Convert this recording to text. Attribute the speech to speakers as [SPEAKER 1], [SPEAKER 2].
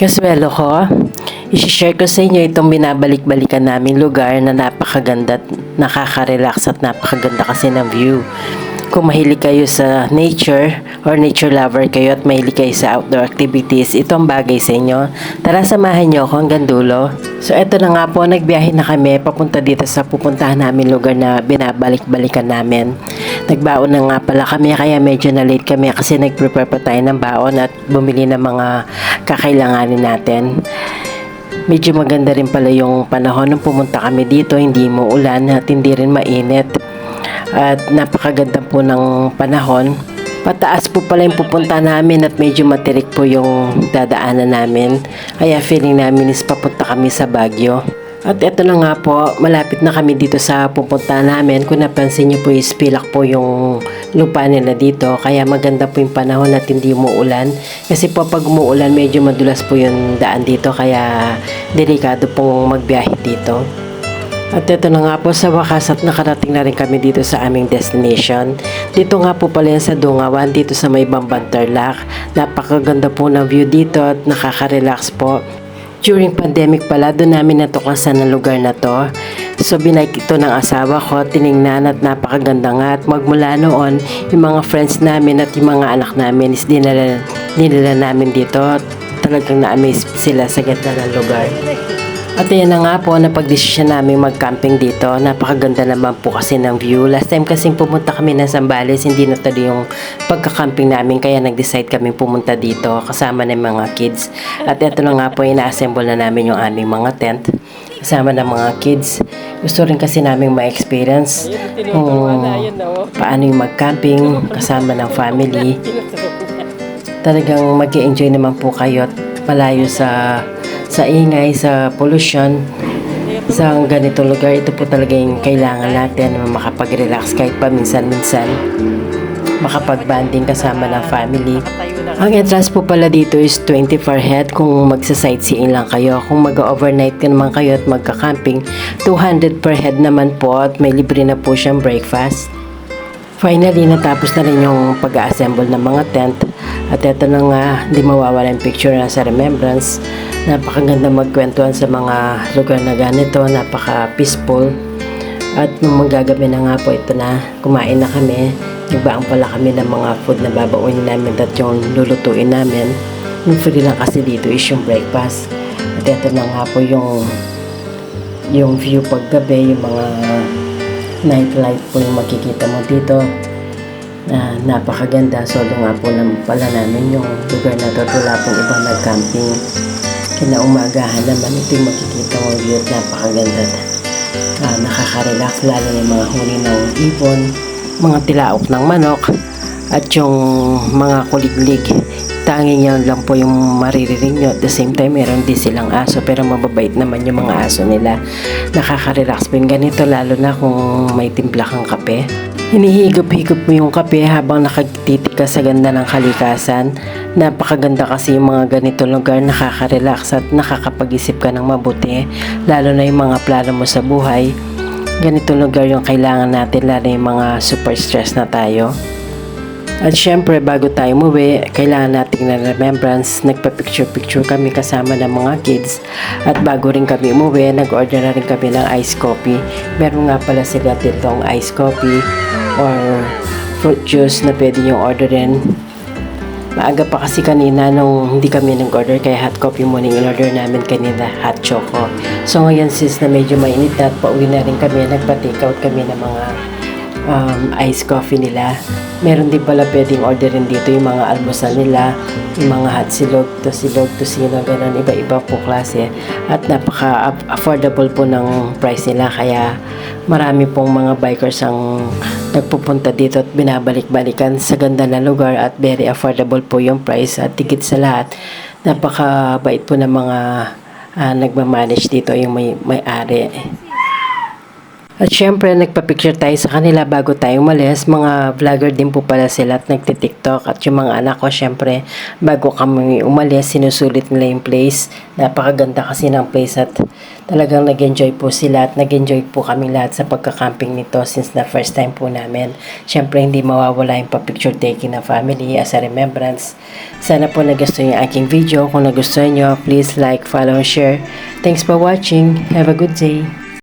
[SPEAKER 1] Kasuelo ko, i-share ko sa inyo itong binabalik-balikan naming lugar na napakaganda at nakaka-relax at napakaganda kasi ng view. Kung mahilig kayo sa nature or nature lover kayo at mahilig kayo sa outdoor activities, ito ang bagay sa inyo. Tara, samahan niyo ako hanggang dulo. So eto na nga po, nagbiyahe na kami papunta dito sa pupuntahan namin lugar na binabalik-balikan namin. Nagbaon na nga pala kami kaya medyo na late kami kasi nag-prepare pa tayo ng baon at bumili ng mga kakailanganin natin. Medyo maganda rin pala yung panahon nung pumunta kami dito, hindi mo ulan at hindi rin mainit. At napakaganda po ng panahon. Pataas po pala yung pupunta namin at medyo matirik po yung dadaanan namin. Kaya feeling namin is papunta kami sa Baguio. At eto na nga po, malapit na kami dito sa pupunta namin. Kung napansin nyo po is pilak po yung lupa nila dito. Kaya maganda po yung panahon at hindi umuulan. Kasi po pag umuulan medyo madulas po yung daan dito. Kaya delikado pong magbiyahe dito. At ito na nga po sa wakas at nakarating na rin kami dito sa aming destination. Dito nga po pala yan sa Dungawan, dito sa may Bamban Tarlac. Napakaganda po ng view dito at nakaka-relax po. During pandemic pala, doon namin natuklasan ang lugar na to. So binike ito ng asawa ko, tiningnan at napakaganda nga. At magmula noon, yung mga friends namin at yung mga anak namin is dinala namin dito. Talagang na-amaze sila sa ganda ng lugar. At yan na nga po, napag-desisyon namin mag-camping dito. Napakaganda naman po kasi ng view. Last time kasing pumunta kami ng Zambales, hindi na tuloy yung pagka-camping namin. Kaya nag-decide kami pumunta dito kasama ng mga kids. At ito na nga po, ina-assemble na namin yung aming mga tent. Kasama ng mga kids. Gusto rin kasi namin ma-experience kung paano yung mag-camping kasama ng family. Talagang mag-enjoy naman po kayo at malayo sa ingay, sa pollution, sa ganitong lugar. Ito po talaga yung kailangan natin, makapag-relax kahit paminsan-minsan, makapag-banding kasama ng family. Ang entrance po pala dito is 24 head kung magsa-sightseeing lang kayo. Kung mag-overnight ka naman kayo at magka-camping, 200 per head naman po at may libre na po siyang breakfast. Finally, natapos na rin yung pag-assemble ng mga tent. At ito na nga, hindi mawawala yung picture na sa remembrance. Napakaganda magkwentuhan sa mga lugar na ganito, napaka-peaceful. At nung magagabi na nga po, ito na, kumain na kami. Nagbaang pala kami ng mga food na babaunin namin at yung lulutuin namin. Yung free lang kasi dito is yung breakfast. At ito na nga po yung view paggabi, yung mga nightlight po yung makikita mo dito. Napakaganda. Solo nga po pala namin yung lugar na to. Wala pong ibang nag-camping. Kinaumagahan naman ito yung makikita mo view at napakaganda. Nakaka-relax lalo yung mga huli ng ibon, mga tilaok ng manok at yung mga kuliglig. Tanging yan lang po yung maririnig nyo. At the same time, meron din silang aso pero mababait naman yung mga aso nila. Nakaka-relax po yung ganito lalo na kung may timpla kang kape. Hinihigop-higop mo yung kape habang nakatitig ka sa ganda ng kalikasan. Napakaganda kasi yung mga ganito lugar, nakaka-relax at nakakapag-isip ka ng mabuti. Lalo na yung mga plano mo sa buhay. Ganito lugar yung kailangan natin, lalo yung mga super stress na tayo. At syempre, bago tayo umuwi, kailangan natin na remembrance. Nagpa-picture-picture kami kasama ng mga kids. At bago rin kami umuwi, nag-order na rin kami ng iced coffee. Meron nga pala sila ditong iced coffee or fruit juice na pwede yung orderin. Maaga pa kasi kanina nung hindi kami nag-order, kaya hot coffee muna yung in-order namin kanina, hot choco. So ngayon sis na medyo mainit at pauwi na rin kami, nagpa-take out kami ng mga iced coffee nila. Meron din pala pwedeng orderin dito yung mga almusal nila, yung mga hot silog, tosino, ganun, iba-iba po klase. At napaka-affordable po ng price nila, kaya marami pong mga bikers ang nagpupunta dito at binabalik-balikan sa ganda na lugar at very affordable po yung price at tigit sa lahat. Napakabait po ng mga nagmamanage dito, yung may-ari. At syempre, nagpa-picture tayo sa kanila bago tayo umalis. Mga vlogger din po pala sila at nagtitiktok. At yung mga anak ko, syempre, bago kami umalis, sinusulit nila yung place. Napakaganda kasi ng place at talagang nag-enjoy po sila at nag-enjoy po kami lahat sa pagka-camping nito since na first time po namin. Syempre, hindi mawawala yung pa-picture taking na family as a remembrance. Sana po nagustuhan yung aking video. Kung nagustuhan nyo, please like, follow, and share. Thanks for watching. Have a good day.